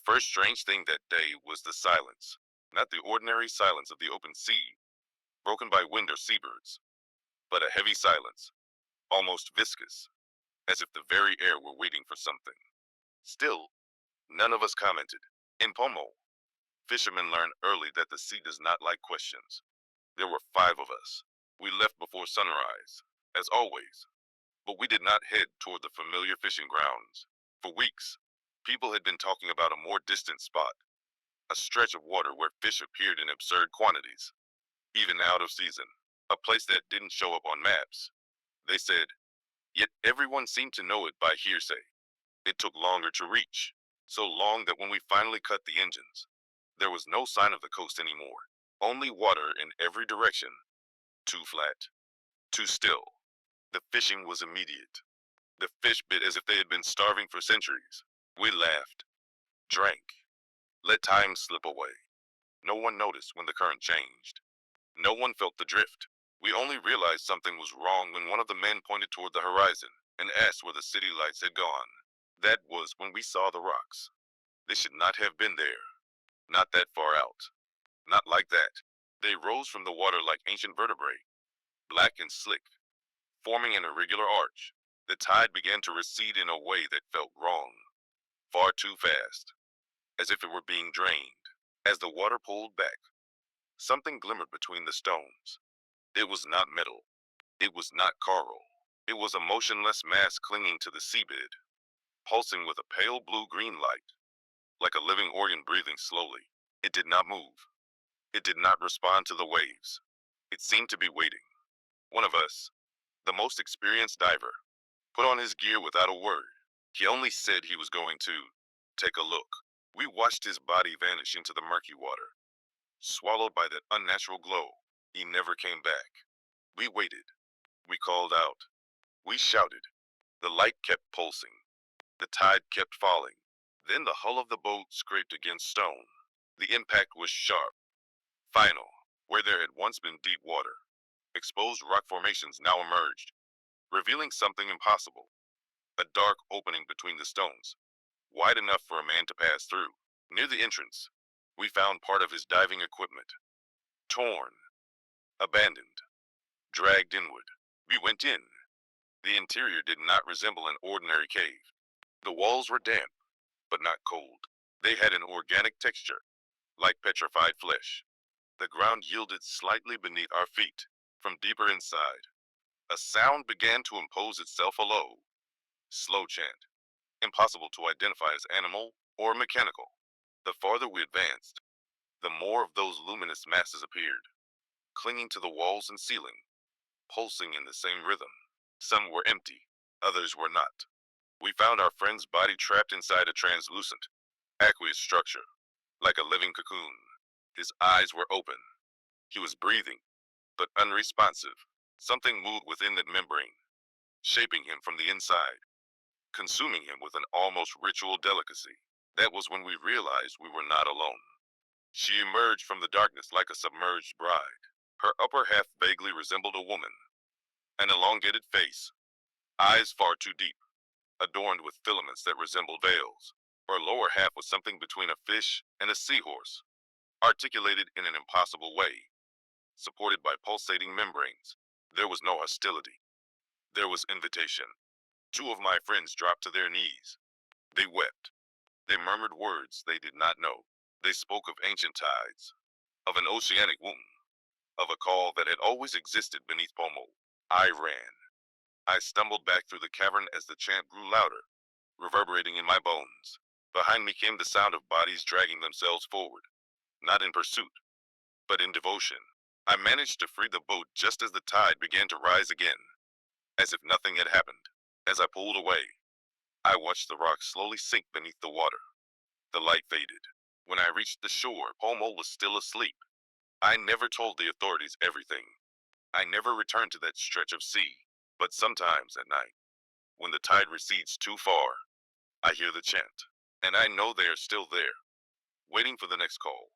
first strange thing that day was the silence. Not the ordinary silence of the open sea, broken by wind or seabirds, but a heavy silence, almost viscous, as if the very air were waiting for something. Still, none of us commented. In Pomole, fishermen learned early that the sea does not like questions. There were 5 of us. We left before sunrise, as always, but we did not head toward the familiar fishing grounds. For weeks, people had been talking about a more distant spot, a stretch of water where fish appeared in absurd quantities, even out of season, a place that didn't show up on maps. They said, yet everyone seemed to know it by hearsay. It took longer to reach, so long that when we finally cut the engines, there was no sign of the coast anymore, only water in every direction, too flat, too still. The fishing was immediate. The fish bit as if they had been starving for centuries. We laughed, drank, let time slip away. No one noticed when the current changed. No one felt the drift. We only realized something was wrong when one of the men pointed toward the horizon and asked where the city lights had gone. That was when we saw the rocks. They should not have been there. Not that far out. Not like that. They rose from the water like ancient vertebrae, black and slick, forming an irregular arch. The tide began to recede in a way that felt wrong, far too fast, as if it were being drained. As the water pulled back, something glimmered between the stones. It was not metal. It was not coral. It was a motionless mass clinging to the seabed, pulsing with a pale blue-green light, like a living organ breathing slowly. It did not move. It did not respond to the waves. It seemed to be waiting. One of us, the most experienced diver, put on his gear without a word. He only said he was going to take a look. We watched his body vanish into the murky water, swallowed by that unnatural glow. He never came back. We waited. We called out. We shouted. The light kept pulsing. The tide kept falling. Then the hull of the boat scraped against stone. The impact was sharp, final, where there had once been deep water. Exposed rock formations now emerged, revealing something impossible. A dark opening between the stones, wide enough for a man to pass through. Near the entrance, we found part of his diving equipment, torn, abandoned, dragged inward. We went in. The interior did not resemble an ordinary cave. The walls were damp, but not cold. They had an organic texture, like petrified flesh. The ground yielded slightly beneath our feet. From deeper inside, a sound began to impose itself, a low, slow chant, impossible to identify as animal or mechanical. The farther we advanced, the more of those luminous masses appeared, clinging to the walls and ceiling, pulsing in the same rhythm. Some were empty, others were not. We found our friend's body trapped inside a translucent, aqueous structure, like a living cocoon. His eyes were open. He was breathing, but unresponsive. Something moved within that membrane, shaping him from the inside, consuming him with an almost ritual delicacy. That was when we realized we were not alone. She emerged from the darkness like a submerged bride. Her upper half vaguely resembled a woman, an elongated face, eyes far too deep, adorned with filaments that resembled veils. Her lower half was something between a fish and a seahorse, articulated in an impossible way, supported by pulsating membranes. There was no hostility. There was invitation. 2 of my friends dropped to their knees. They wept. They murmured words they did not know. They spoke of ancient tides, of an oceanic womb, of a call that had always existed beneath Pomole. I ran. I stumbled back through the cavern as the chant grew louder, reverberating in my bones. Behind me came the sound of bodies dragging themselves forward, not in pursuit, but in devotion. I managed to free the boat just as the tide began to rise again, as if nothing had happened. As I pulled away, I watched the rocks slowly sink beneath the water. The light faded. When I reached the shore, Pomole was still asleep. I never told the authorities everything. I never returned to that stretch of sea. But sometimes at night, when the tide recedes too far, I hear the chant, and I know they are still there, waiting for the next call.